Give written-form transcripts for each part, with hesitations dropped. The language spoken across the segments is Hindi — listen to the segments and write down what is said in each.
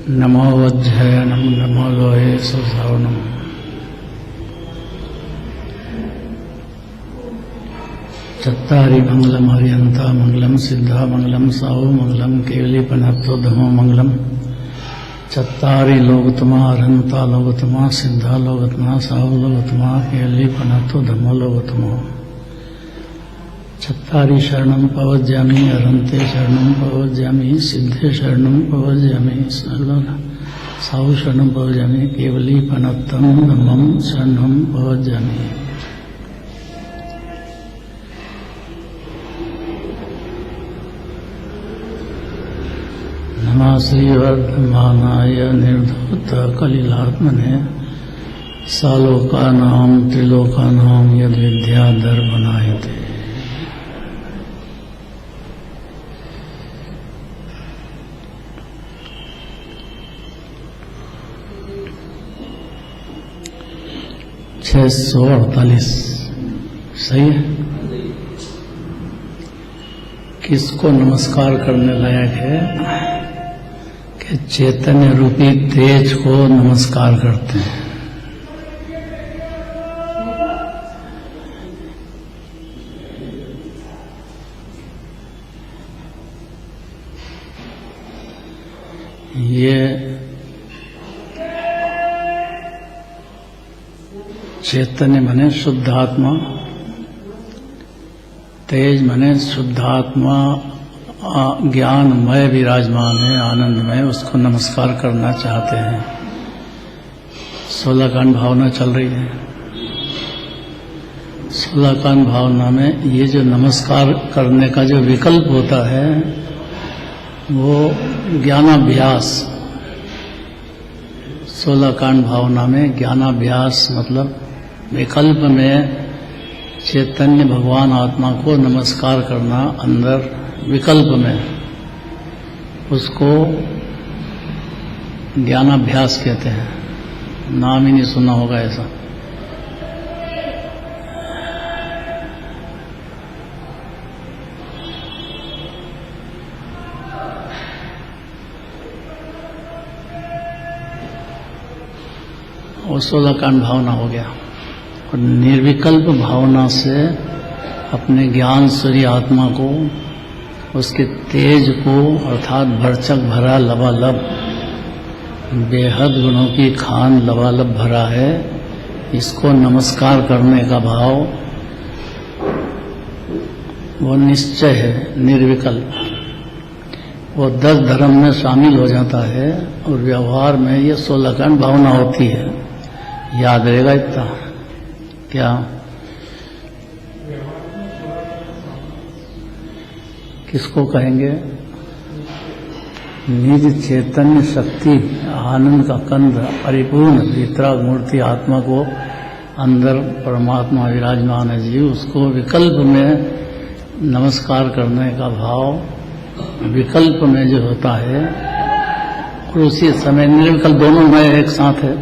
नमो वज्रयनम नमो लोहे सुश्रवणम। चत्तारि मंगलम हरियंता मंगलम सिद्धा मंगलम साहु मंगलम केवलीपनत्तो धमो मंगलम। चत्तारि लोकतमा अरहंता लोकतमा सिद्धा लोकतमा साहु लोकतमा केवलीपनत्तो धमो लोकतमो। चत्तारि शरणं पवज्यामि अरहन्ते शरणं पवज्यामि सिद्धे शरणं पवज्यामि साहु शरणं पवज्यामि केवलीपनत्तं धम्मं शरणं पवज्यामि। नमः श्रीवर्धमानाय निर्धूत कलिलात्मने सालोकानां त्रिलोकानां यद्विद्याधर्मनायते। छः 648 सही है। किसको नमस्कार करने लायक है कि चैतन्य रूपी तेज को नमस्कार करते हैं। ये चैतन्य मने शुद्ध आत्मा, तेज मने शुद्ध आत्मा ज्ञानमय विराजमान है, आनंदमय, उसको नमस्कार करना चाहते हैं। 16 कांड भावना चल रही है। 16 कांड भावना में ये जो नमस्कार करने का जो विकल्प होता है वो ज्ञानाभ्यास। 16 कांड भावना में ज्ञानाभ्यास मतलब विकल्प में चैतन्य भगवान आत्मा को नमस्कार करना, अंदर विकल्प में, उसको ज्ञानाभ्यास कहते हैं। नाम ही नहीं सुना होगा ऐसा। और 16 कांड भावना हो गया। और निर्विकल्प भावना से अपने ज्ञान सूर्य आत्मा को, उसके तेज को, अर्थात भरचक भरा लबालब, बेहद गुणों की खान लबालब भरा है, इसको नमस्कार करने का भाव वो निश्चय है, निर्विकल्प। वो 10 धर्म में शामिल हो जाता है और व्यवहार में ये 16 कांड भावना होती है। याद रहेगा इतना क्या? किसको कहेंगे? निज चैतन्य शक्ति आनंद का कंद परिपूर्ण वितराग मूर्ति आत्मा को अंदर परमात्मा विराजमान है जी, उसको विकल्प में नमस्कार करने का भाव विकल्प में जो होता है, और उसी समय निर्विकल्प दोनों नए एक साथ है।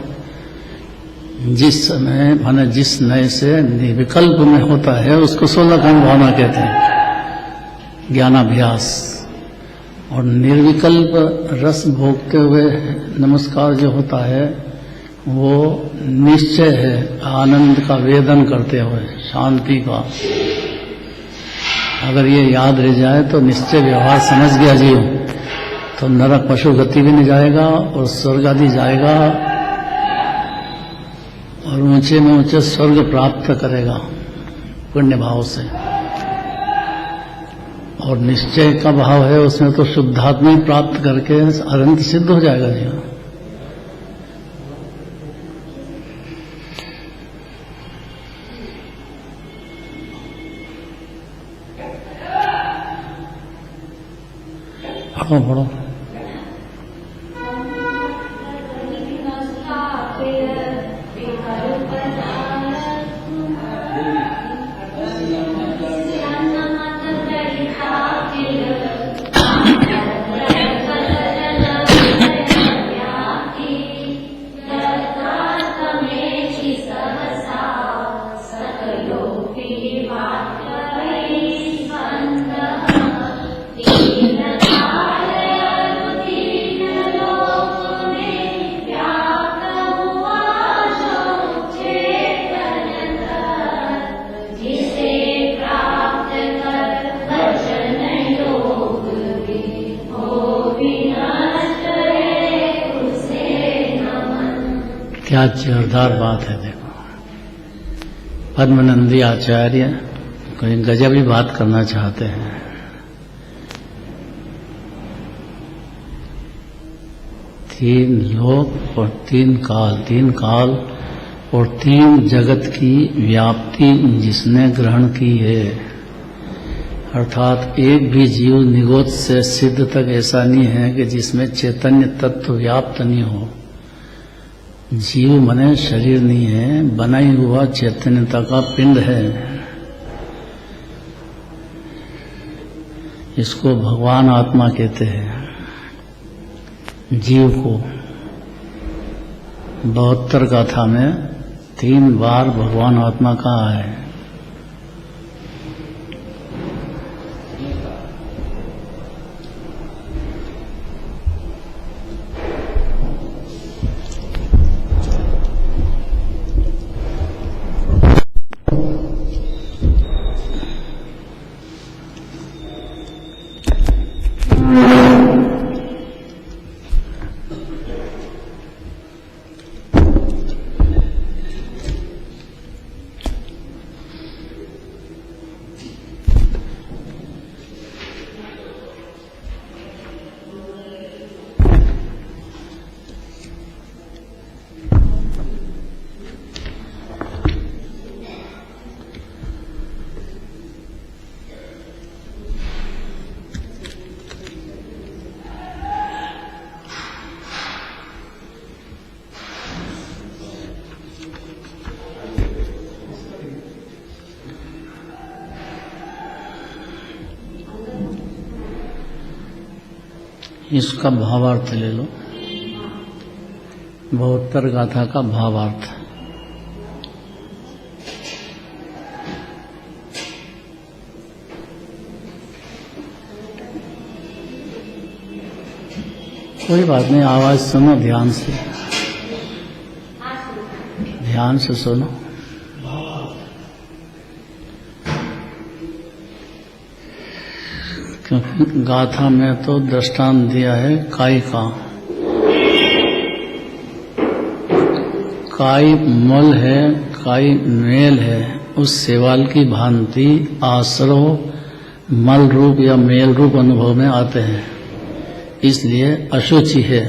जिस समय माने जिस नए से निर्विकल्प में होता है उसको 16 कांड भावना कहते हैं, ज्ञानाभ्यास। और निर्विकल्प रस भोगते हुए नमस्कार जो होता है वो निश्चय है, आनंद का वेदन करते हुए, शांति का। अगर ये याद रह जाए तो निश्चय व्यवहार समझ गया जी, तो नरक पशु गति भी नहीं जाएगा और स्वर्ग आदि जाएगा और ऊंचे में ऊंचे स्वर्ग प्राप्त करेगा पुण्य भाव से। और निश्चय का भाव है उसमें तो शुद्धात्मा प्राप्त करके अनंत सिद्ध हो जाएगा जी। पढ़ो पढ़ो। क्या जोरदार बात है। देखो, पद्मनंदी आचार्य कोई गजब ही बात करना चाहते हैं। तीन लोक और तीन काल और तीन जगत की व्याप्ति जिसने ग्रहण की है, अर्थात एक भी जीव निगोद से सिद्ध तक ऐसा नहीं है कि जिसमें चैतन्य तत्व व्याप्त नहीं हो। जीव मने शरीर नहीं है, बनाई हुआ चैतन्यता का पिंड है। इसको भगवान आत्मा कहते हैं। जीव को 72 गाथा में 3 बार भगवान आत्मा कहा है। इसका भावार्थ ले लो। 72 गाथा का भावार्थ। कोई बात नहीं, आवाज सुनो ध्यान से, ध्यान से सुनो। क्योंकि गाथा में तो दृष्टांत दिया है काई का। काई मल है, काई मेल है। उस सेवाल की भांति आश्रव मल रूप या मेल रूप अनुभव में आते हैं, इसलिए अशुचि है।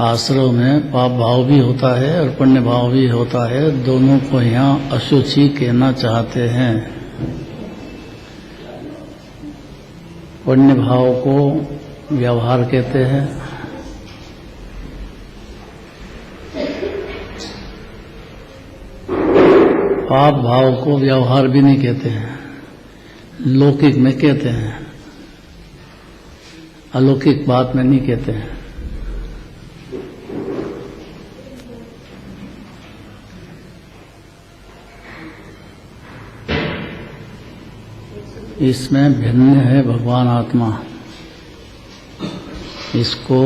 आश्रव में पाप भाव भी होता है और पुण्य भाव भी होता है, दोनों को यहाँ अशुचि कहना चाहते हैं। पुण्य भाव को व्यवहार कहते हैं, पाप भाव को व्यवहार भी नहीं कहते हैं, लौकिक में कहते हैं, अलौकिक बात में नहीं कहते हैं। इसमें भिन्न है भगवान आत्मा। इसको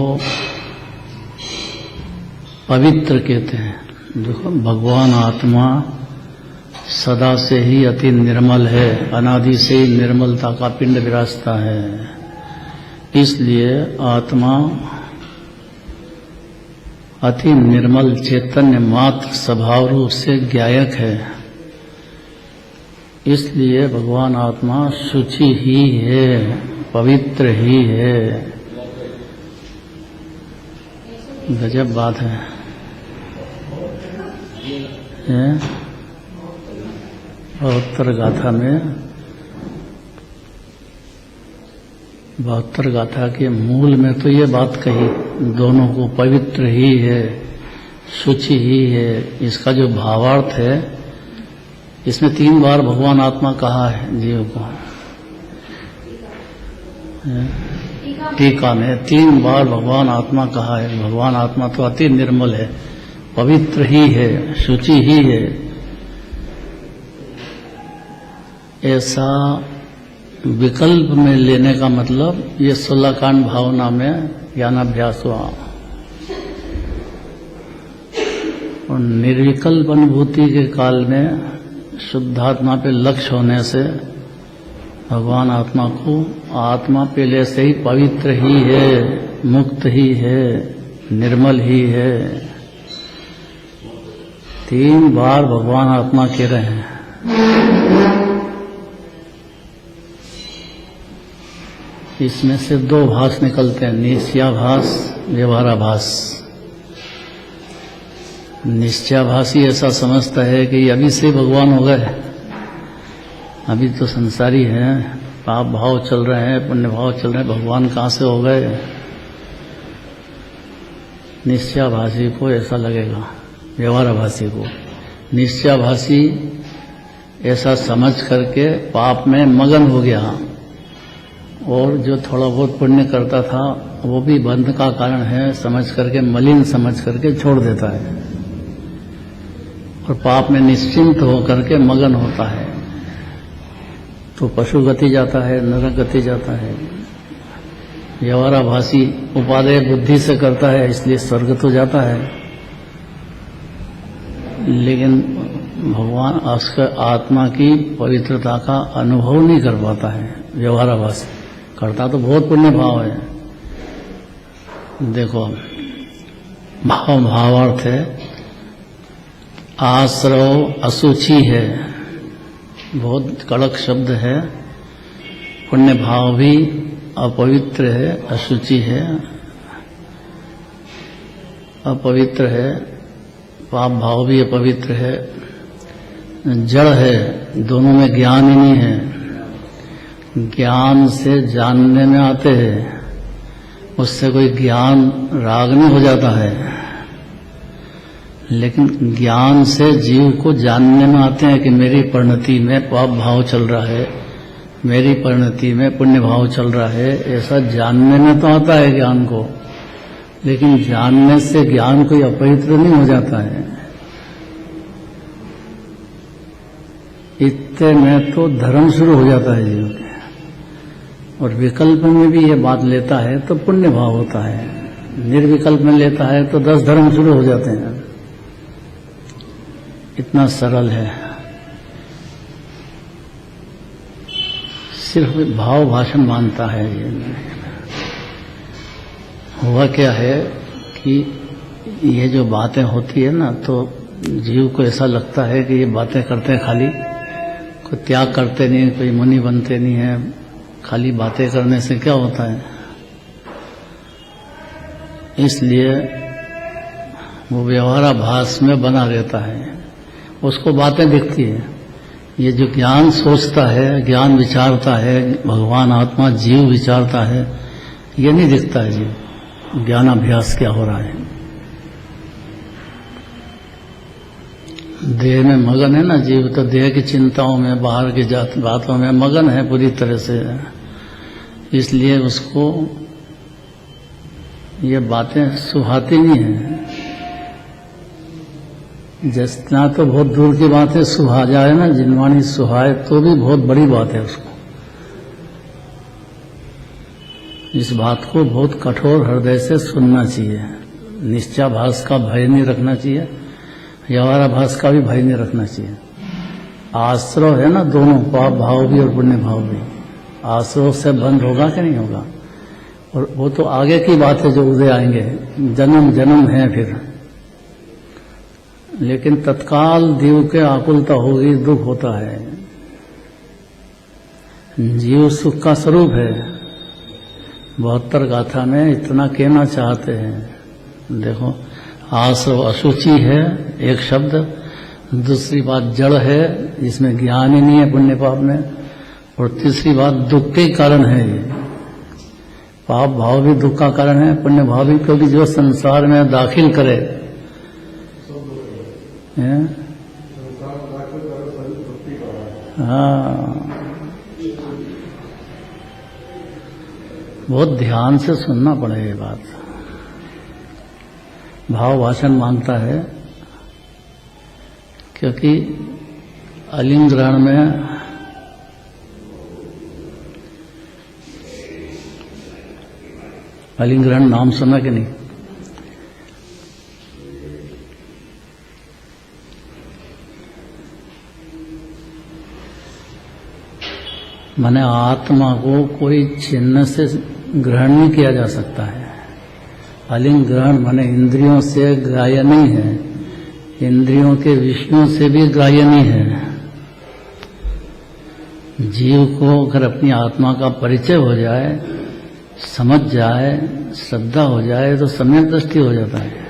पवित्र कहते हैं। देखो, भगवान आत्मा सदा से ही अति निर्मल है, अनादि से ही निर्मलता का पिंड विराजता है। इसलिए आत्मा अति निर्मल चैतन्य मात्र स्वभाव रूप से ज्ञायक है। इसलिए भगवान आत्मा शुचि ही है, पवित्र ही है। गजब बात है। 72 गाथा में 72 गाथा के मूल में तो ये बात कही, दोनों को पवित्र ही है, शुचि ही है। इसका जो भावार्थ है, इसमें 3 बार भगवान आत्मा कहा है जीव को। टीका में 3 बार भगवान आत्मा कहा है। भगवान आत्मा तो अति निर्मल है, पवित्र ही है, शुचि ही है। ऐसा विकल्प में लेने का मतलब ये 16 कांड भावना में ज्ञानाभ्यास हुआ। और निर्विकल्प अनुभूति के काल में शुद्धात्मा पे लक्ष्य होने से भगवान आत्मा को, आत्मा पहले से ही पवित्र ही है, मुक्त ही है, निर्मल ही है। 3 बार भगवान आत्मा कह रहे हैं। इसमें से 2 भास निकलते हैं, निश्चयाभास, व्यवहाराभास। निश्चयाभासी ऐसा समझता है कि अभी से भगवान हो गए, अभी तो संसारी हैं, पाप भाव चल रहे हैं, पुण्य भाव चल रहे हैं, भगवान कहाँ से हो गए। निश्चयाभासी को ऐसा लगेगा, व्यवहाराभासी को। निश्चयाभासी ऐसा समझ करके पाप में मगन हो गया, और जो थोड़ा बहुत पुण्य करता था वो भी बंध का कारण है समझ करके, मलिन समझ करके छोड़ देता है, और पाप में निश्चिंत होकर के मगन होता है, तो पशु गति जाता है, नरक गति जाता है। व्यवहाराभासी उपादेय बुद्धि से करता है, इसलिए स्वर्ग तो जाता है, लेकिन भगवान आत्मा की पवित्रता का अनुभव नहीं कर पाता है। व्यवहाराभासी करता तो बहुत पुण्य भाव है। देखो, भावार्थ है, आश्रव अशुचि है, बहुत कड़क शब्द है। पुण्य भाव भी अपवित्र है, अशुचि है, अपवित्र है। पाप भाव भी अपवित्र है, जड़ है, दोनों में ज्ञान ही नहीं है। ज्ञान से जानने में आते हैं, उससे कोई ज्ञान राग नहीं हो जाता है, लेकिन ज्ञान से जीव को जानने में आते हैं कि मेरी परिणति में पाप भाव चल रहा है, मेरी परिणति में पुण्य भाव चल रहा है। ऐसा जानने में तो आता है ज्ञान को, लेकिन जानने से ज्ञान कोई अपवित्र नहीं हो जाता है। इतने में तो धर्म शुरू हो जाता है जीव के, और विकल्प में भी ये बात लेता है तो पुण्य भाव होता है, निर्विकल्प में लेता है तो 10 धर्म शुरू हो जाते हैं। इतना सरल है, सिर्फ भाव भाषण मानता है। हुआ क्या है कि ये जो बातें होती है ना, तो जीव को ऐसा लगता है कि ये बातें करते हैं, खाली कोई त्याग करते नहीं, कोई मुनि बनते नहीं है, खाली बातें करने से क्या होता है। इसलिए वो व्यवहाराभास में बना रहता है, उसको बातें दिखती है। ये जो ज्ञान सोचता है, ज्ञान विचारता है, भगवान आत्मा जीव विचारता है, ये नहीं दिखता है जीव ज्ञानाभ्यास क्या हो रहा है। देह में मगन है ना जीव, तो देह की चिंताओं में, बाहर की बातों में मगन है पूरी तरह से, इसलिए उसको ये बातें सुहाती नहीं है। जितना तो बहुत दूर की बात है, सुहा जाए ना, जिनवाणी सुहाए तो भी बहुत बड़ी बात है उसको। इस बात को बहुत कठोर हृदय से सुनना चाहिए। निश्चयाभास का भय नहीं रखना चाहिए, व्यवहाराभास का भी भय नहीं रखना चाहिए। आश्रव है ना दोनों, पाप भाव भी और पुण्य भाव भी, आश्रव से बंद होगा कि नहीं होगा। और वो तो आगे की बात है जो उदय आएंगे, जन्म जन्म है फिर, लेकिन तत्काल जीव के आकुलता होगी, दुख होता है। जीव सुख का स्वरूप है। 72 गाथा में इतना कहना चाहते हैं। देखो, आश्रव अशुचि है एक शब्द, दूसरी बात जड़ है, जिसमें ज्ञान ही नहीं है पुण्य पाप में, और तीसरी बात दुख के कारण है। ये पाप भाव भी दुख का कारण है, पुण्य भाव भी, क्योंकि जो संसार में दाखिल करे हाँ, बहुत ध्यान से सुनना पड़े ये बात। भाव भाषण मांगता है, क्योंकि अलिंग ग्रहण में अलिंग ग्रहण नाम सुना कि नहीं? माने आत्मा को कोई चिन्ह से ग्रहण नहीं किया जा सकता है। आलिंग ग्रहण माने इंद्रियों से ग्राह्य नहीं है, इंद्रियों के विषयों से भी ग्राह्य नहीं है। जीव को अगर अपनी आत्मा का परिचय हो जाए, समझ जाए, श्रद्धा हो जाए तो सम्यक दृष्टि हो जाता है।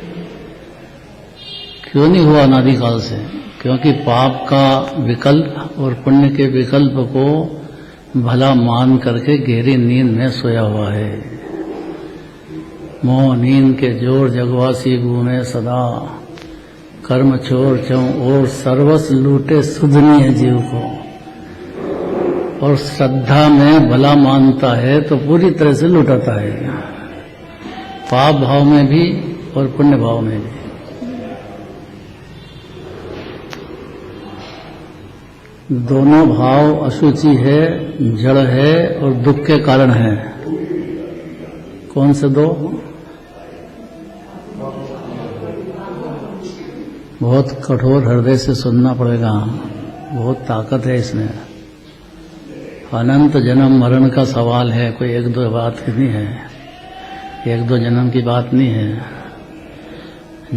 क्यों नहीं हुआ अनादिकाल से? क्योंकि पाप का विकल्प और पुण्य के विकल्प को भला मान करके गहरी नींद में सोया हुआ है। मोह नींद के जोर जगवासी घूमे सदा, कर्म छोर चौं और सर्वस लूटे सुधनी है जीव को। और श्रद्धा में भला मानता है तो पूरी तरह से लुटाता है, पाप भाव में भी और पुण्य भाव में भी। दोनों भाव अशुचि है, जड़ है और दुख के कारण है। कौन से दो? बहुत कठोर हृदय से सुनना पड़ेगा, बहुत ताकत है इसमें। अनंत जन्म मरण का सवाल है, कोई एक दो बात की नहीं है, एक दो जन्म की बात नहीं है।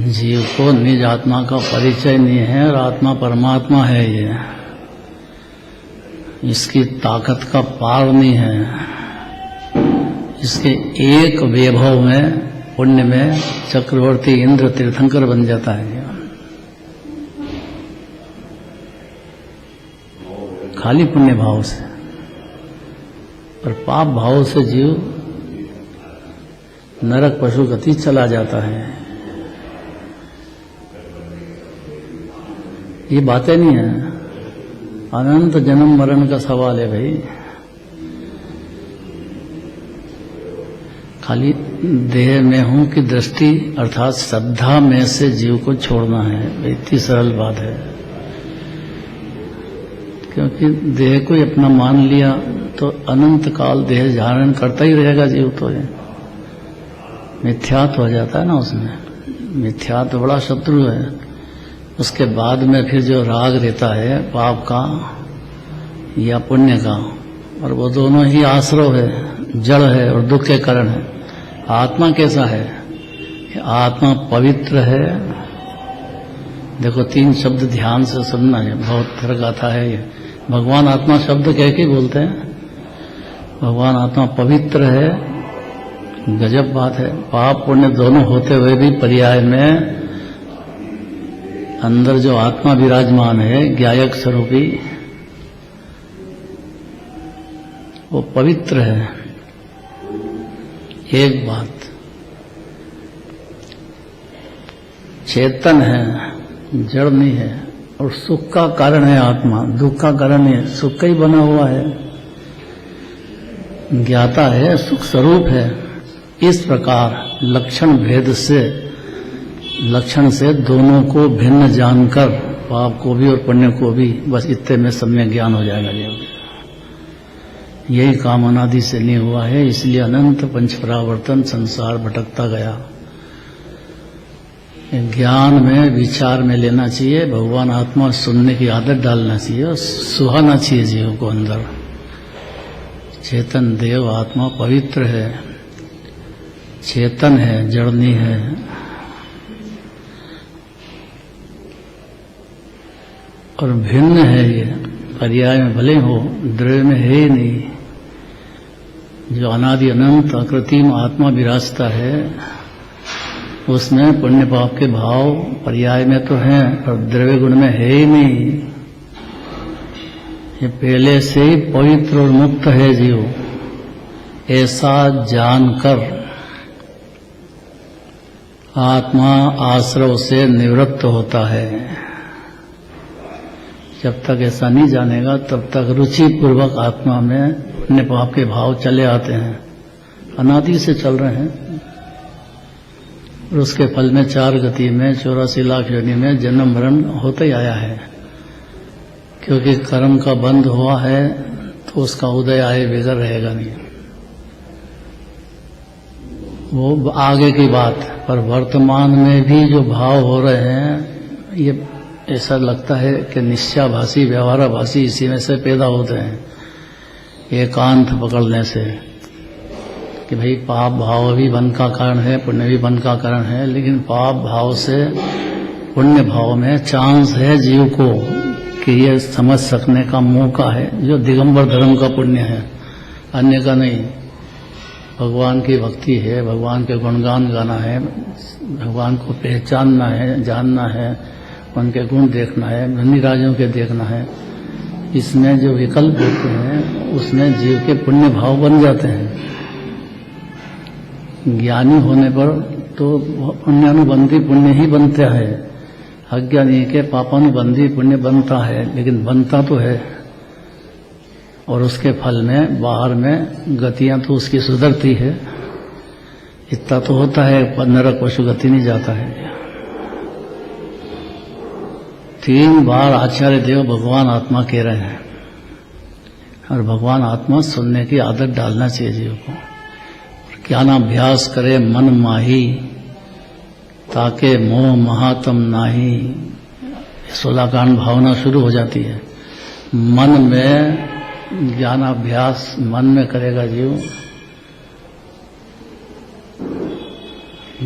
जीव को निज आत्मा का परिचय नहीं है और आत्मा परमात्मा है, ये इसकी ताकत का पार नहीं है। इसके एक वैभव में, पुण्य में चक्रवर्ती इंद्र तीर्थंकर बन जाता है, खाली पुण्य भाव से। और पाप भाव से जीव नरक पशु गति चला जाता है। ये बातें नहीं है, अनंत जन्म मरण का सवाल है भाई। खाली देह में हूं की दृष्टि अर्थात श्रद्धा में से जीव को छोड़ना है, इतनी सरल बात है। क्योंकि देह को ही अपना मान लिया तो अनंत काल देह धारण करता ही रहेगा जीव। तो ये मिथ्यात्व हो जाता है ना उसमें, मिथ्यात्व बड़ा शत्रु है। उसके बाद में फिर जो राग रहता है पाप का या पुण्य का, और वो दोनों ही आश्रव है, जड़ है और दुख के कारण है। आत्मा कैसा है? आत्मा पवित्र है। देखो तीन शब्द ध्यान से सुनना है, बहुत फर्क आता है ये। भगवान आत्मा शब्द कह के बोलते हैं, भगवान आत्मा पवित्र है, गजब बात है। पाप पुण्य दोनों होते हुए भी पर्याय में अंदर जो आत्मा विराजमान है, ज्ञायक स्वरूपी, वो पवित्र है। एक बात, चेतन है, जड़ नहीं है। और सुख का कारण है आत्मा, दुख का कारण है, सुख का ही बना हुआ है, ज्ञाता है, सुख स्वरूप है। इस प्रकार लक्षण भेद से, लक्षण से दोनों को भिन्न जानकर, पाप को भी और पुण्य को भी, बस इतने में सम्यक ज्ञान हो जाएगा। यही काम अनादि से नहीं हुआ है, इसलिए अनंत पंच परावर्तन संसार भटकता गया। ज्ञान में, विचार में लेना चाहिए, भगवान आत्मा सुनने की आदत डालना चाहिए, सुहाना चाहिए जीव को अंदर। चेतन देव आत्मा पवित्र है, चेतन है, जड़ नहीं है। और भिन्न है, ये पर्याय में भले हो, द्रव्य में है ही नहीं। जो अनादि अनंत अकृत्रिम आत्मा विराजता है, उसमें पुण्य पाप के भाव पर्याय में तो हैं, पर द्रव्य गुण में है ही नहीं। ये पहले से ही पवित्र और मुक्त है जीव, ऐसा जानकर आत्मा आश्रव से निवृत्त होता है। जब तक ऐसा नहीं जानेगा तब तक रुचि पूर्वक आत्मा में पुण्य पाप के भाव चले आते हैं, अनादि से चल रहे हैं। और उसके फल में 4 गति में 84 लाख योनि में जन्म मरण होता ही आया है। क्योंकि कर्म का बंध हुआ है तो उसका उदय आए बगैर रहेगा नहीं, वो आगे की बात। पर वर्तमान में भी जो भाव हो रहे हैं, ये ऐसा लगता है कि निश्चयाभासी व्यवहाराभासी इसी में से पैदा होते हैं, एकांत पकड़ने से। कि भाई पाप भाव भी बंध का कारण है, पुण्य भी बंध का कारण है, लेकिन पाप भाव से पुण्य भाव में चांस है जीव को कि ये समझ सकने का मौका है, जो दिगंबर धर्म का पुण्य है, अन्य का नहीं। भगवान की भक्ति है, भगवान के गुणगान गाना है, भगवान को पहचानना है, जानना है, उनके गुण देखना है, धनी राजों के देखना है। इसमें जो विकल्प होते हैं उसमें जीव के पुण्य भाव बन जाते हैं। ज्ञानी होने पर तो पुण्यानुबंधी पुण्य ही बनता है, अज्ञानी के पापानुबंधी पुण्य बनता है, लेकिन बनता तो है, और उसके फल में बाहर में गतियां तो उसकी सुधरती है। इतना तो होता है, नरक पशु गति नहीं जाता है। 3 बार आचार्य देव भगवान आत्मा कह रहे हैं, और भगवान आत्मा सुनने की आदत डालना चाहिए जीव को। ज्ञानाभ्यास करे मन माही, ताके मोह महातम नाही। 16 कांड भावना शुरू हो जाती है। मन में ज्ञानाभ्यास मन में करेगा जीव।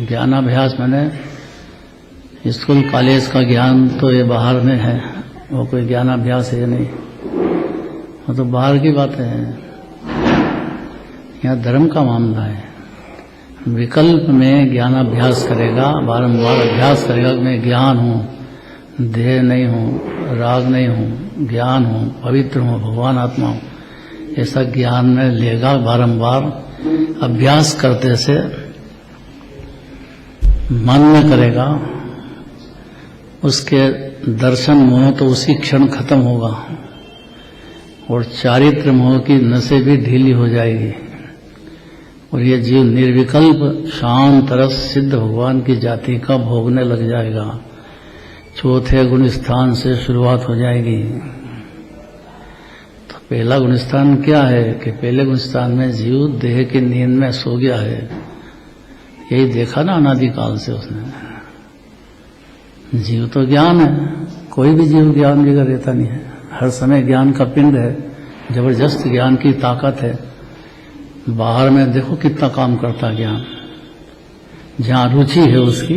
ज्ञानाभ्यास मैंने स्कूल कॉलेज का ज्ञान तो ये बाहर में है, वो कोई ज्ञानाभ्यास है नहीं, वो तो बाहर की बातें हैं। यहाँ धर्म का मामला है। विकल्प में ज्ञानाभ्यास करेगा, बारंबार अभ्यास करेगा कि मैं ज्ञान हूँ, देह नहीं हूँ, राग नहीं हूँ, ज्ञान हूँ, पवित्र हूँ, भगवान आत्मा हूँ। ऐसा ज्ञान में लेगा, बारंबार अभ्यास करते से मन में करेगा, उसके दर्शन मोह तो उसी क्षण खत्म होगा, और चारित्र मोह की नसें भी ढीली हो जाएगी, और ये जीव निर्विकल्प शांत रस सिद्ध भगवान की जाति का भोगने लग जाएगा। चौथे गुण स्थान से शुरुआत हो जाएगी। तो पहला गुण स्थान क्या है कि पहले गुण स्थान में जीव देह की नींद में सो गया है। यही देखा ना अनादिकाल से उसने। जीव तो ज्ञान है, कोई भी जीव ज्ञान बगैर रहता नहीं है, हर समय ज्ञान का पिंड है, जबरदस्त ज्ञान की ताकत है। बाहर में देखो कितना काम करता ज्ञान। जहाँ रुचि है उसकी,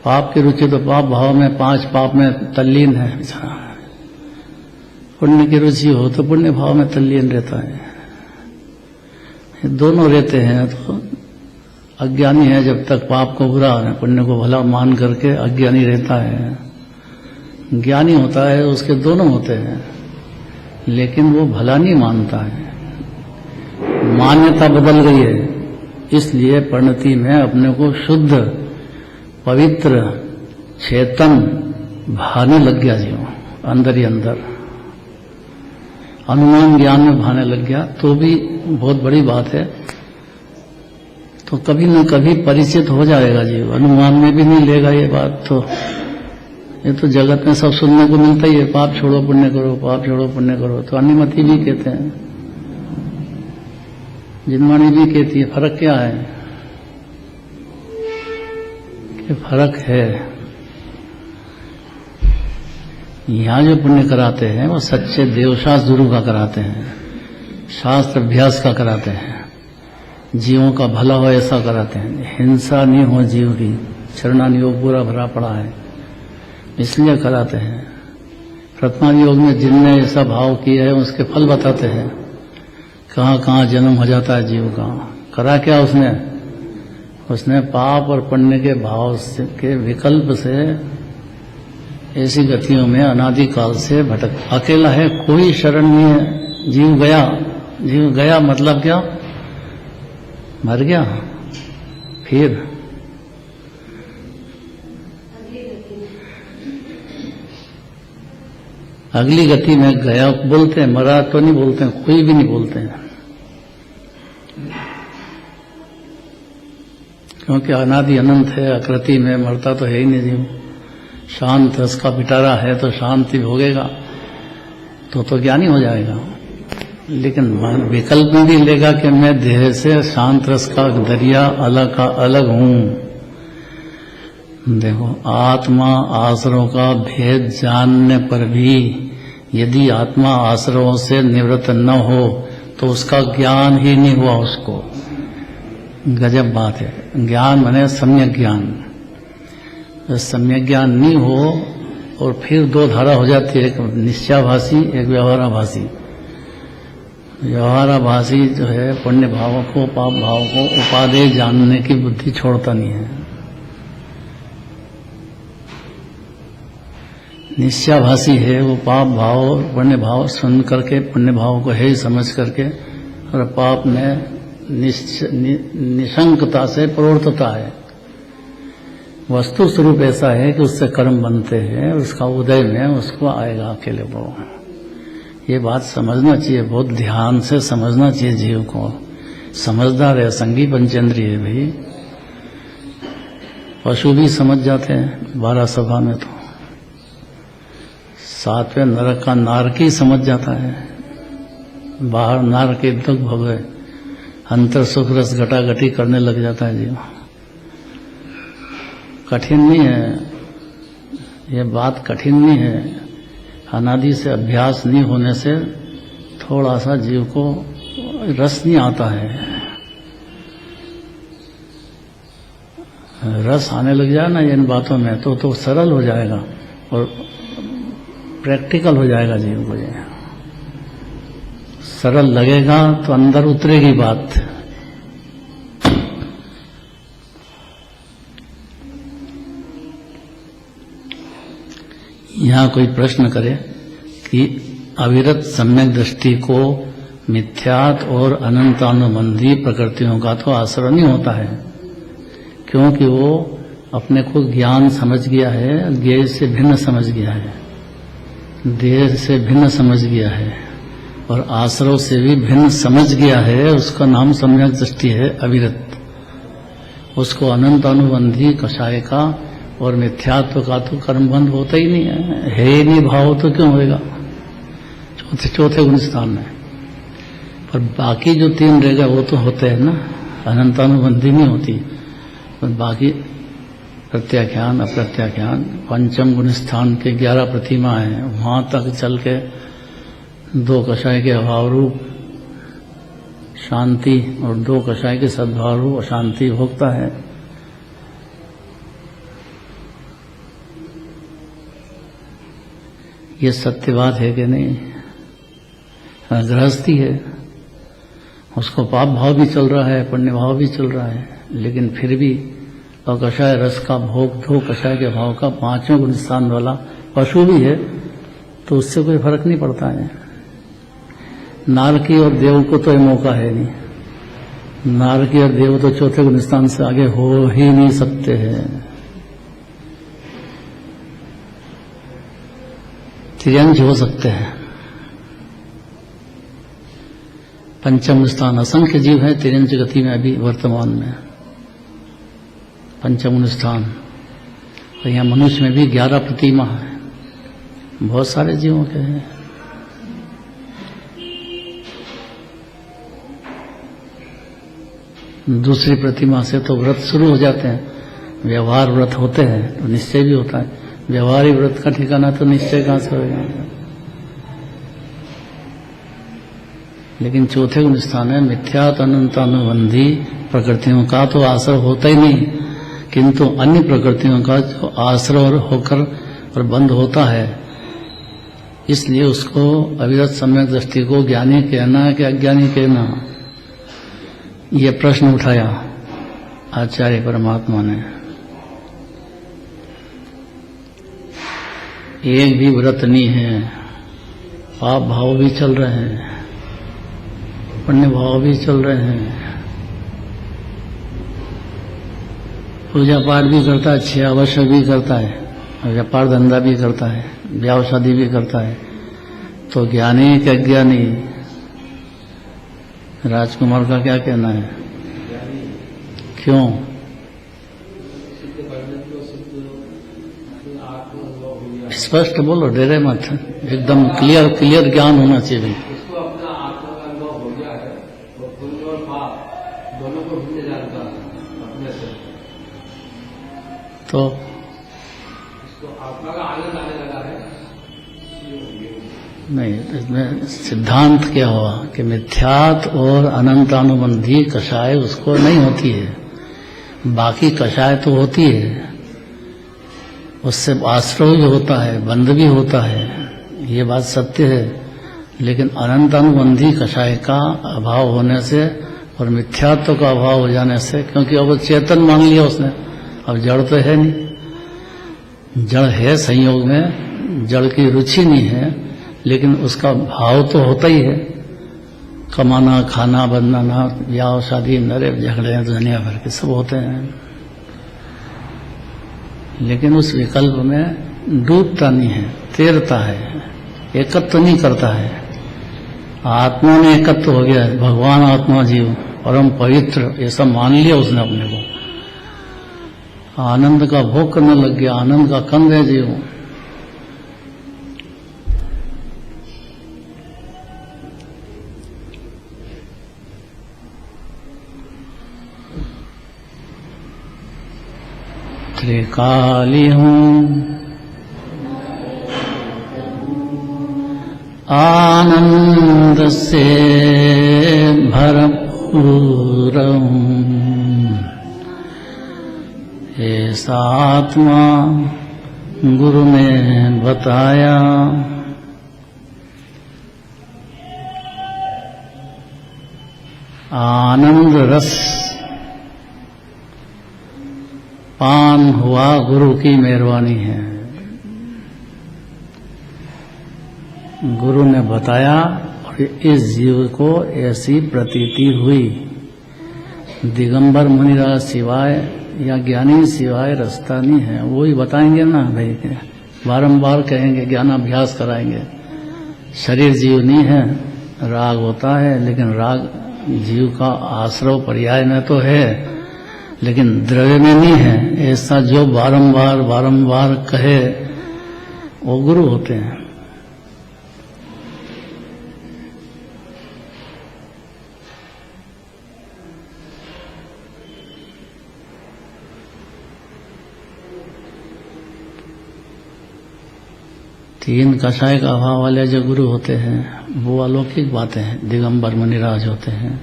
पाप की रुचि तो पाप भाव में 5 पाप में तल्लीन है, पुण्य की रुचि हो तो पुण्य भाव में तल्लीन रहता है। ये दोनों रहते हैं। तो अज्ञानी है जब तक पाप को बुरा है, पुण्य को भला मान करके अज्ञानी रहता है। ज्ञानी होता है उसके दोनों होते हैं, लेकिन वो भला नहीं मानता है। मान्यता बदल गई है, इसलिए परिणति में अपने को शुद्ध पवित्र चेतन भाने लग गया जीव, अंदर ही अंदर अनुमान ज्ञान में भाने लग गया, तो भी बहुत बड़ी बात है। तो कभी न कभी परिचित हो जाएगा जीव, अनुमान में भी नहीं लेगा ये बात। तो ये तो जगत में सब सुनने को मिलता ही है, पाप छोड़ो पुण्य करो, पाप छोड़ो पुण्य करो। तो अन्यमति भी कहते हैं, जिनवाणी भी कहती है। फर्क क्या है कि फर्क है, यहाँ जो पुण्य कराते हैं वो सच्चे देवशास्त्र गुरु का कराते हैं, शास्त्र अभ्यास का कराते हैं, जीवों का भला हो ऐसा कराते हैं। हिंसा नहीं हो जीव की, चरणान योग पूरा भरा पड़ा है, इसलिए कराते हैं। प्रथमान योग में जिनने ऐसा भाव किया है उसके फल बताते हैं, कहाँ कहाँ जन्म हो जाता है जीव का। करा क्या उसने पाप और पुण्य के भाव के विकल्प से ऐसी गतियों में अनादिकाल से भटक। अकेला है, कोई शरण नहीं है। जीव गया मतलब क्या? मर गया। फिर अगली गति में गया बोलते हैं, मरा तो नहीं बोलते हैं, कोई भी नहीं बोलते हैं, क्योंकि अनादि अनंत है, आकृति में मरता तो है ही नहीं जीव। शांत रस का पिटारा है तो शांति भोगेगा तो ज्ञानी हो जाएगा। लेकिन विकल्प में भी लेगा कि मैं देह से शांत रस का दरिया अलग हूं। देखो, आत्मा आश्रयों का भेद जानने पर भी यदि आत्मा आश्रयों से निवृत्त न हो तो उसका ज्ञान ही नहीं हुआ उसको। गजब बात है। ज्ञान माने सम्यक ज्ञान। जब सम्यक ज्ञान नहीं हो और फिर दो धारा हो जाती है, एक निश्चयाभासी एक व्यवहाराभासी। व्यवहाराभासी जो है पुण्य भावों को पाप भावों को उपादेय जानने की बुद्धि छोड़ता नहीं है। निश्चयाभासी है वो पाप भाव पुण्य भाव सुन करके पुण्य भाव को है ही समझ करके और पाप में निशंकता से प्रवृत्तता है। वस्तु स्वरूप ऐसा है कि उससे कर्म बनते हैं, उसका उदय में उसको आएगा अकेले को। ये बात समझना चाहिए, बहुत ध्यान से समझना चाहिए जीव को। समझदार है, संगी पंचेंद्रिय है भाई। पशु भी समझ जाते हैं 12 सभा में, तो 7वें नरक का नारकी समझ जाता है। बाहर नार के दुख भोगे, अंतर सुख रस घटाघटी करने लग जाता है जीव। कठिन नहीं है ये बात, कठिन नहीं है। अनादि से अभ्यास नहीं होने से थोड़ा सा जीव को रस नहीं आता है। रस आने लग जाए ना इन बातों में तो सरल हो जाएगा और प्रैक्टिकल हो जाएगा जीव को। ये सरल लगेगा तो अंदर उतरेगी बात। यहाँ कोई प्रश्न करे कि अविरत सम्यक दृष्टि को मिथ्यात और अनंतानुबंधी प्रकृतियों का तो आश्रय नहीं होता है, क्योंकि वो अपने को ज्ञान समझ गया है, ज्ञेय से भिन्न समझ गया है, देह से भिन्न समझ गया है और आश्रव से भी भिन्न समझ गया है। उसका नाम सम्यक दृष्टि है अविरत। उसको अनंतानुबंधी कषाय का और मिथ्यात्व का तो कर्म बंध होता ही नहीं है ही नहीं। भाव तो क्यों होएगा चौथे गुण स्थान में। पर बाकी जो 3 रहेगा वो तो होते हैं ना, अनंतानुबंधी नहीं होती। पर बाकी प्रत्याख्यान अप्रत्याख्यान 5म गुण स्थान के 11 प्रतिमा हैं, वहां तक चल के 2 कषाय के अभाव रूप शांति और 2 कषाय के सद्भाव रूप अशांति भोगता है। ये सत्य बात है कि नहीं? गृहस्थी है, उसको पाप भाव भी चल रहा है, पुण्य भाव भी चल रहा है, लेकिन फिर भी अकषाय रस का भोग 2 कषाय के भाव का 5वें गुण स्थान वाला पशु भी है, तो उससे कोई फर्क नहीं पड़ता है। नारकी और देव को तो ये मौका है नहीं। नारकी और देव तो चौथे गुण स्थान से आगे हो ही नहीं सकते हैं। तिर्यंश हो सकते हैं। 5म स्थान असंख्य जीव है तिर्यंश गति में अभी वर्तमान में 5म स्थान। और यहाँ मनुष्य में भी 11 प्रतिमा है, बहुत सारे जीवों के हैं। दूसरी प्रतिमा से तो व्रत शुरू हो जाते हैं, व्यवहार व्रत होते हैं तो निश्चय भी होता है। व्यवहारी व्रत का ठिकाना तो निश्चय कहां से होगा? लेकिन चौथे गुण स्थान है मिथ्यात अनंतानुबंधी प्रकृतियों का तो आश्रय होता ही नहीं, किंतु अन्य प्रकृतियों का जो आश्रय होकर और बंद होता है, इसलिए उसको अविरत सम्यक दृष्टि को ज्ञानी कहना है कि अज्ञानी कहना। यह प्रश्न उठाया आचार्य परमात्मा ने। एक भी व्रत नहीं है, पाप भाव भी चल रहे हैं, पुण्य भाव भी चल रहे हैं, पूजा पाठ भी करता है, 6 अवश्य भी करता है, व्यापार धंधा भी करता है, ब्याह शादी भी करता है, तो ज्ञानी के अज्ञानी? राजकुमार का क्या कहना है? क्यों? स्पष्ट बोलो, डरे मत, एकदम क्लियर ज्ञान होना चाहिए। इसको अपना आत्मा का अनुभव हो गया है और पुण्य और पाप दोनों को भिन्न जानता है अपने से, तो इसको आत्मा का आनंद आने लगा है। नहीं, इसमें सिद्धांत क्या हुआ कि मिथ्यात और अनंतानुबंधी कषाय उसको नहीं होती है, बाकी कषाय तो होती है, उससे आश्रय भी होता है, बंध भी होता है, ये बात सत्य है। लेकिन अनंतानुबंधी कषाय का अभाव होने से और मिथ्यात्व का अभाव हो जाने से, क्योंकि अब चेतन मान लिया उसने, अब जड़ तो है नहीं, जड़ है संयोग में, जड़ की रुचि नहीं है, लेकिन उसका भाव तो होता ही है, कमाना, खाना, बनाना, ब्याह शादी, नरे झगड़े दुनिया भर के सब होते हैं, लेकिन उस विकल्प में डूबता नहीं है, तैरता है, एकत्व नहीं करता है। आत्मा में एकत्व हो गया है, भगवान आत्मा जीव परम पवित्र, ये सब मान लिया उसने अपने को, आनंद का भोग करने लग गया, आनंद का कंद है जीव। त्रिकाली हूँ आनंद से भरपूर हूँ, ऐसा आत्मा गुरु ने बताया। आनंद रस पान हुआ गुरु की मेहरबानी है। गुरु ने बताया और इस जीव को ऐसी प्रतीति हुई। दिगंबर मुनिराज सिवाय या ज्ञानी सिवाय रास्ता नहीं है, वो ही बताएंगे ना भाई, बारंबार कहेंगे, ज्ञानाभ्यास कराएंगे। शरीर जीव नहीं है, राग होता है, लेकिन राग जीव का आश्रव पर्याय में तो है, लेकिन द्रव्य में नहीं है। ऐसा जो बारंबार बारंबार कहे वो गुरु होते हैं। तीन कषाय का अभाव वाले जो गुरु होते हैं वो अलौकिक बातें हैं, दिगंबर मुनिराज होते हैं।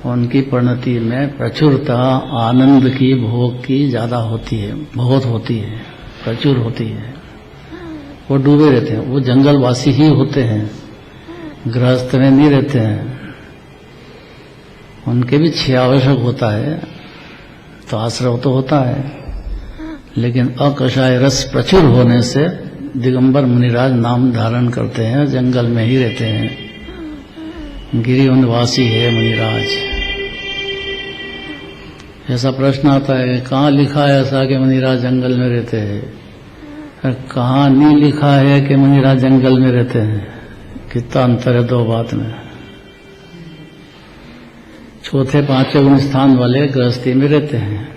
उनकी परिणति में प्रचुरता आनंद की, भोग की ज्यादा होती है, बहुत होती है, प्रचुर होती है। वो डूबे रहते हैं, वो जंगलवासी ही होते हैं, गृहस्थ में नहीं रहते हैं। उनके भी 6 आवश्यक होता है, तो आश्रव तो होता है, लेकिन अकषाय रस प्रचुर होने से दिगंबर मुनिराज नाम धारण करते हैं, जंगल में ही रहते हैं। गिरिवनवासी है मुनिराज। ऐसा प्रश्न आता है, कहाँ लिखा है ऐसा कि मुनिराज जंगल में रहते हैं? कहाँ नहीं लिखा है कि मुनिराज जंगल में रहते हैं? कितना अंतर है दो बात में। चौथे पांचवें स्थान वाले गृहस्थी में रहते हैं,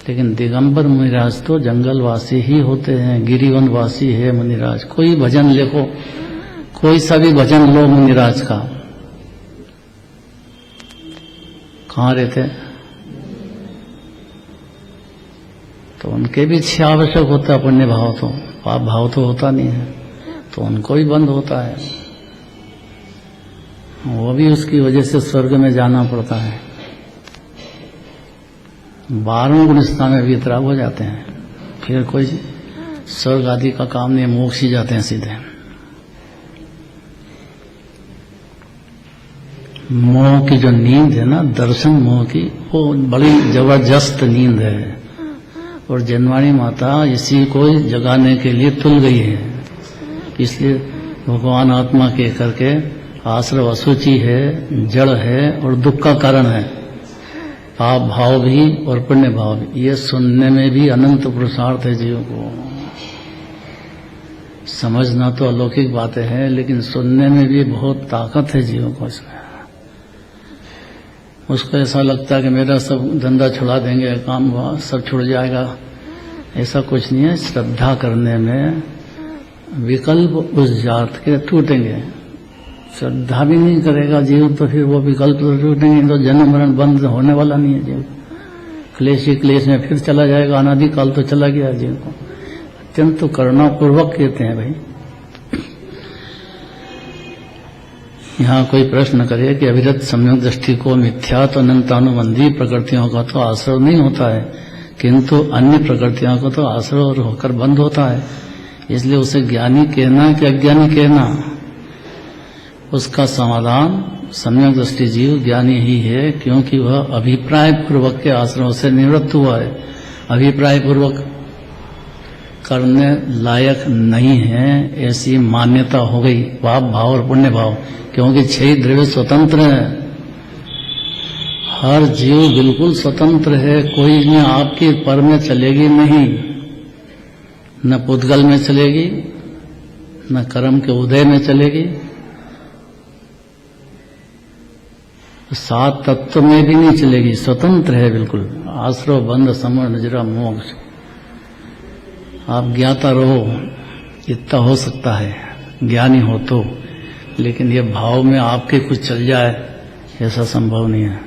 लेकिन दिगंबर मुनिराज तो जंगलवासी ही होते हैं, गिरिवनवासी है मुनिराज। कोई भजन लिखो, कोई सा भी भजन लो मुनिराज का, कहाँ रहते? तो उनके भी 6 आवश्यक होता है, पुण्य भाव तो, पाप भाव तो होता नहीं है, तो उनको भी बंद होता है। वो भी उसकी वजह से स्वर्ग में जाना पड़ता है। 12 गुणस्थान में वितराग हो जाते हैं, फिर कोई स्वर्ग आदि का काम नहीं, मोक्ष ही जाते हैं सीधे। मोह की जो नींद है ना, दर्शन मोह की, वो बड़ी जबरदस्त नींद है, और जनवाणी माता इसी को जगाने के लिए तुल गई है। इसलिए भगवान आत्मा के करके आश्रव असुचि है, जड़ है और दुख का कारण है। पाप भाव भी और पुण्य भाव भी, ये सुनने में भी अनंत पुरुषार्थ है जीव को। समझना तो अलौकिक बातें हैं, लेकिन सुनने में भी बहुत ताकत है जीव को इसमें। उसको ऐसा लगता है कि मेरा सब धंधा छुड़ा देंगे, काम सब छुड़ जाएगा, ऐसा कुछ नहीं है। श्रद्धा करने में विकल्प उस जात के टूटेंगे। श्रद्धा भी नहीं करेगा जीव तो फिर वो विकल्प तो टूटेंगे, तो जन्म मरण बंद होने वाला नहीं है जीव। क्लेश ही क्लेश में फिर चला जाएगा, अनादिकाल तो चला गया जीव को। अत्यंत करुणापूर्वक कहते हैं भाई। यहाँ कोई प्रश्न करे कि अविरत सम्यक दृष्टि को मिथ्या तो अनंतानुबंधी प्रकृतियों का तो आश्रय नहीं होता है, किंतु अन्य प्रकृतियों को तो आश्रय होकर बंद होता है, इसलिए उसे ज्ञानी कहना कि अज्ञानी कहना? उसका समाधान सम्यक दृष्टि जीव ज्ञानी ही है, क्योंकि वह अभिप्राय पूर्वक के आश्रयों से निवृत्त हुआ है। अभिप्राय पूर्वक करने लायक नहीं है ऐसी मान्यता हो गई, पाप भाव और पुण्य भाव, क्योंकि 6 द्रव्य स्वतंत्र है। हर जीव बिल्कुल स्वतंत्र है, कोई ने आपके पर में चलेगी नहीं, न पुद्गल में चलेगी, न कर्म के उदय में चलेगी, 7 तत्व में भी नहीं चलेगी, स्वतंत्र है बिल्कुल। आश्रव बंध समर नजरा मोक्ष। आप ज्ञाता रहो, इतना हो सकता है ज्ञानी हो तो, लेकिन ये भाव में आपके कुछ चल जाए ऐसा संभव नहीं है।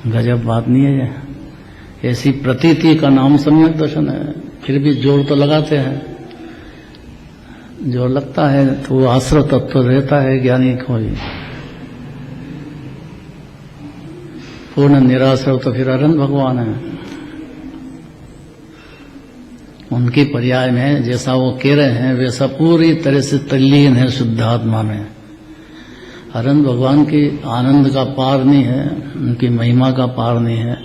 गजब बात नहीं है ये? ऐसी प्रतीति का नाम सम्यक दर्शन है। फिर भी जोर तो लगाते हैं, जोर लगता है तो वो आश्रय तत्व रहता है ज्ञानी को ही। पूर्ण निराश्रय तो फिर अरहंत भगवान है। उनकी पर्याय में जैसा वो कह रहे हैं वैसा पूरी तरह से तल्लीन है शुद्धात्मा में। अरहंत भगवान की आनंद का पार नहीं है, उनकी महिमा का पार नहीं है।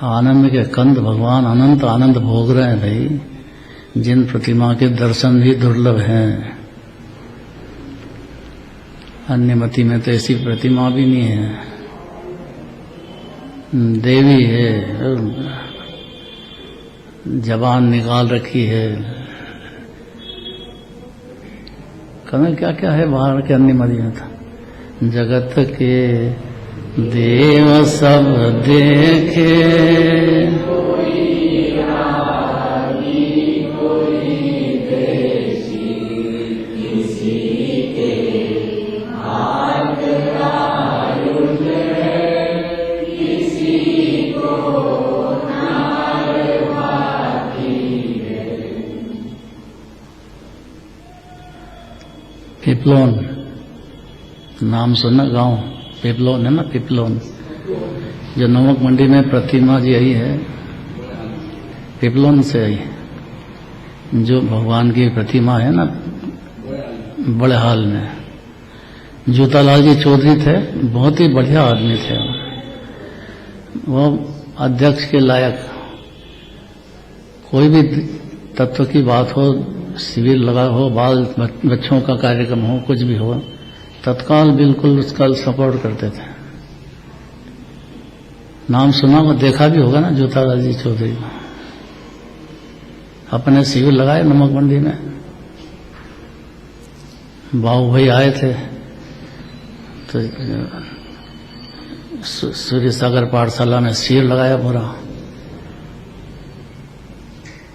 आनंद के कंद भगवान अनंत आनंद भोग रहे हैं भाई, जिन प्रतिमा के दर्शन भी दुर्लभ हैं। अन्य मति में तो ऐसी प्रतिमा भी नहीं है। देवी है, जबान निकाल रखी है, कहना क्या क्या है बाहर के अन्य मति में था। जगत के देव सब देखे, पिपलोन नाम सुना गांव? पिपलोन है ना, पिपलोन जो नमक मंडी में प्रतिमा जी आई है, पिपलोन से आई। जो भगवान की प्रतिमा है ना बड़े हाल में, जूतालाल जी चौधरी थे, बहुत ही बढ़िया आदमी थे वो, अध्यक्ष के लायक। कोई भी तत्व की बात हो, शिविर लगा हो, बाल बच्चों का कार्यक्रम हो, कुछ भी हो, तत्काल बिल्कुल उसका सपोर्ट करते थे। नाम सुना हो, देखा भी होगा ना जूतालाल जी चौधरी। अपने शिविर लगाए नमक मंडी में, बाबू भाई आए थे तो सूर्य सागर पाठशाला में शिविर लगाया पूरा।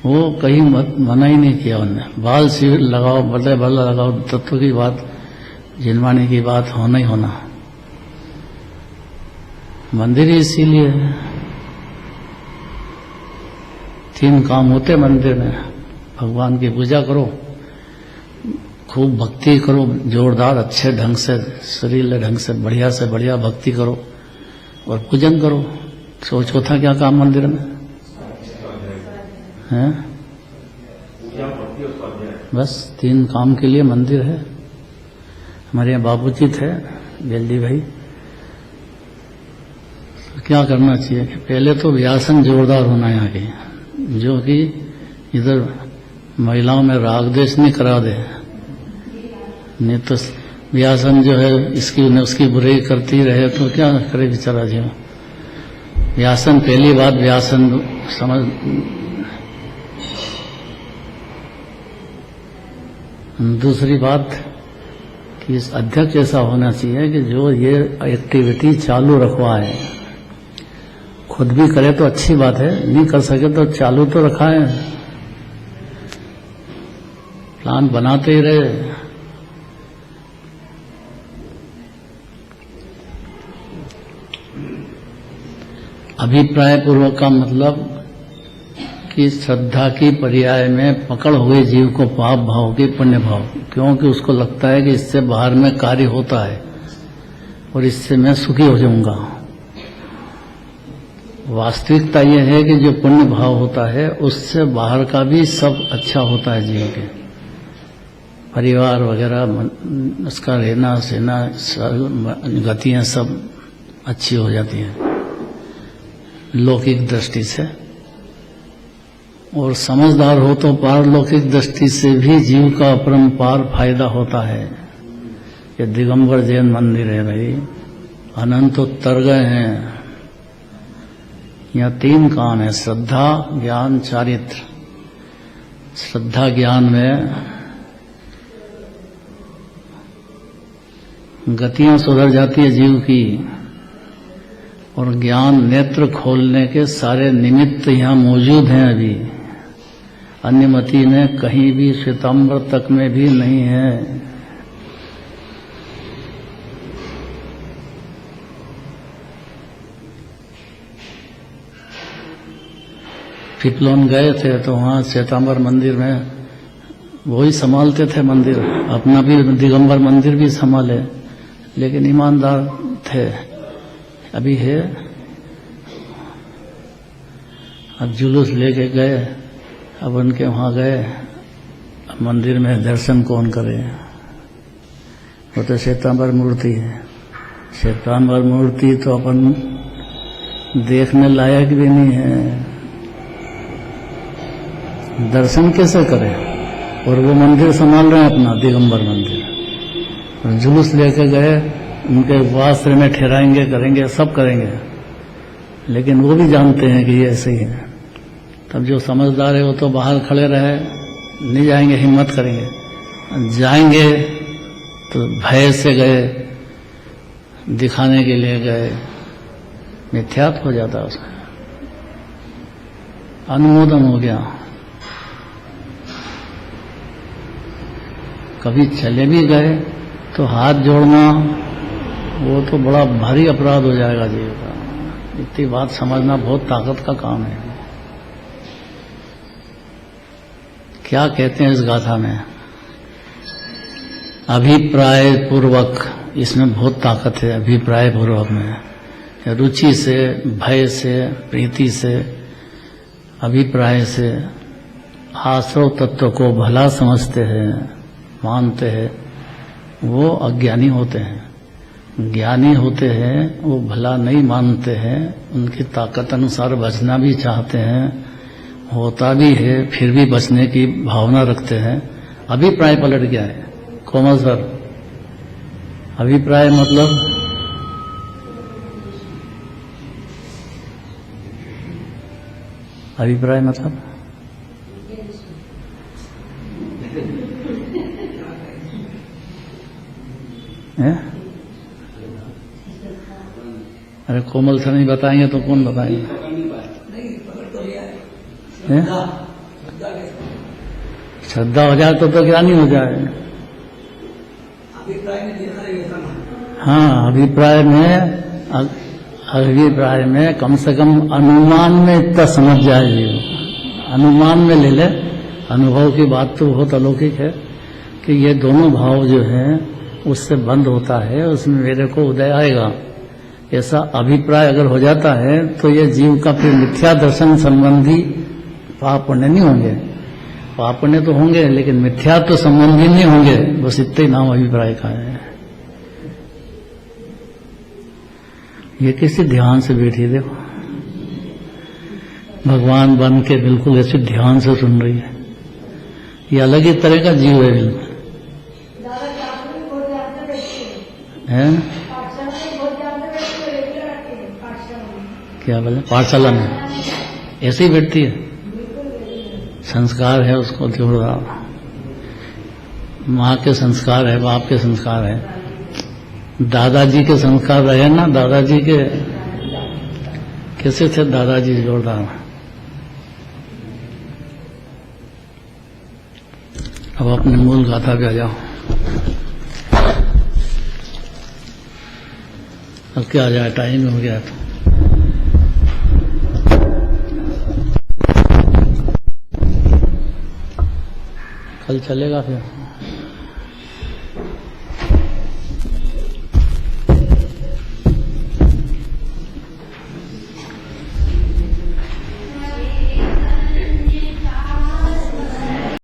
वो कहीं मना ही नहीं किया उन्होंने, बाल शिविर लगाओ, बल्ले बल्ला लगाओ, तत्व की बात, जिनवाणी की बात होना ही होना। मंदिर ही इसीलिए 3 काम होते मंदिर में। भगवान की पूजा करो, खूब भक्ति करो, जोरदार अच्छे ढंग से, सुरीले ढंग से, बढ़िया से बढ़िया भक्ति करो और पूजन करो। चौथा क्या काम मंदिर में है? बस 3 काम के लिए मंदिर है। हमारे यहाँ बाबूजी थे जल्दी भाई, तो क्या करना चाहिए कि पहले तो व्यासन जोरदार होना यहाँ की, जो कि इधर महिलाओं में राग द्वेष नहीं करा दे। नहीं तो व्यासन जो है इसकी न उसकी बुराई करती रहे तो क्या करे बेचारा जी। व्यासन पहली बात, व्यासन समझ। दूसरी बात कि इस अध्यक्ष ऐसा होना चाहिए कि जो ये एक्टिविटी चालू रखवाए, खुद भी करे तो अच्छी बात है, नहीं कर सके तो चालू तो रखा है, प्लान बनाते ही रहे। अभिप्राय पूर्वक का मतलब कि श्रद्धा की पर्याय में पकड़ हुए जीव को पाप भाव के पुण्य भाव, क्योंकि उसको लगता है कि इससे बाहर में कार्य होता है और इससे मैं सुखी हो जाऊंगा। वास्तविकता यह है कि जो पुण्य भाव होता है उससे बाहर का भी सब अच्छा होता है। जीव के परिवार वगैरह, उसका रहना सहना, गतियां सब अच्छी हो जाती हैं लौकिक दृष्टि से, और समझदार हो तो पारलौकिक दृष्टि से भी जीव का अपरंपार फायदा होता है। ये दिगंबर जैन मंदिर है भाई, अनंत उत्तर गए हैं। यहाँ 3 कान है, श्रद्धा, ज्ञान, चारित्र। श्रद्धा ज्ञान में गतियां सुधर जाती है जीव की, और ज्ञान नेत्र खोलने के सारे निमित्त यहाँ मौजूद हैं। अभी अन्यमति में कहीं भी श्वेतांबर तक में भी नहीं है। पिपलोन गए थे तो वहाँ श्वेतांबर मंदिर में वही संभालते थे मंदिर, अपना भी दिगंबर मंदिर भी संभाले, लेकिन ईमानदार थे। अभी है, अब जुलूस लेके गए, अब उनके वहाँ गए, अब मंदिर में दर्शन कौन करे? वो तो श्वेतांबर मूर्ति है। श्वेतांबर मूर्ति तो अपन देखने लायक भी नहीं है, दर्शन कैसे करें? और वो मंदिर संभाल रहे हैं अपना, दिगंबर मंदिर, और जुलूस लेके गए, उनके वास्त्र में ठहराएंगे, करेंगे, सब करेंगे, लेकिन वो भी जानते हैं कि ये ऐसे ही है। तब जो समझदार है वो तो बाहर खड़े रहे, नहीं जाएंगे, हिम्मत करेंगे। जाएंगे तो भय से गए, दिखाने के लिए गए, मिथ्यात्व हो जाता उसका, अनुमोदन हो गया। कभी चले भी गए तो हाथ जोड़ना वो तो बड़ा भारी अपराध हो जाएगा जीव का। इतनी बात समझना बहुत ताकत का काम है। क्या कहते हैं इस गाथा में? अभिप्राय पूर्वक, इसमें बहुत ताकत है। अभिप्राय पूर्वक में रुचि से, भय से, प्रीति से, अभिप्राय से आश्रव तत्व को भला समझते हैं, मानते हैं, वो अज्ञानी होते हैं। ज्ञानी होते हैं वो भला नहीं मानते हैं, उनकी ताकत अनुसार बचना भी चाहते हैं, होता भी है, फिर भी बचने की भावना रखते हैं। अभिप्राय पलट गया है कोमल सर। अभिप्राय मतलब अभिप्राय मतलब है? अरे कोमल सर नहीं बताएंगे तो कौन बताएंगे? श्रद्धा हो जाए तो ज्ञानी हो जाए। हाँ, अभिप्राय में कम से कम अनुमान में इतना समझ जाए। अनुमान में ले ले, अनुभव की बात तो बहुत अलौकिक है कि ये दोनों भाव जो है उससे बंद होता है, उसमें मेरे को उदय आएगा। ऐसा अभिप्राय अगर हो जाता है तो ये जीव का फिर मिथ्या दर्शन संबंधी पाप पुण्य नहीं होंगे। पाप पुण्य तो होंगे लेकिन मिथ्या तो संबंधी नहीं होंगे। बस इतना ही नाम अभिप्राय का है। ये किसी ध्यान से बैठी, देखो भगवान बन के बिल्कुल ऐसे ध्यान से सुन रही है। ये अलग ही तरह का जीव है बिल्कुल है। क्या बोले? पाठशाला में ऐसे ही बैठती है। संस्कार है उसको जोरदार, माँ के संस्कार है, बाप के संस्कार है, दादाजी के संस्कार रहे ना। दादाजी के कैसे थे? दादाजी जोरदार। अब अपने मूल गाथा पे आ जाओ। अब क्या आ जाए, टाइम हो गया तो कल चलेगा फिर।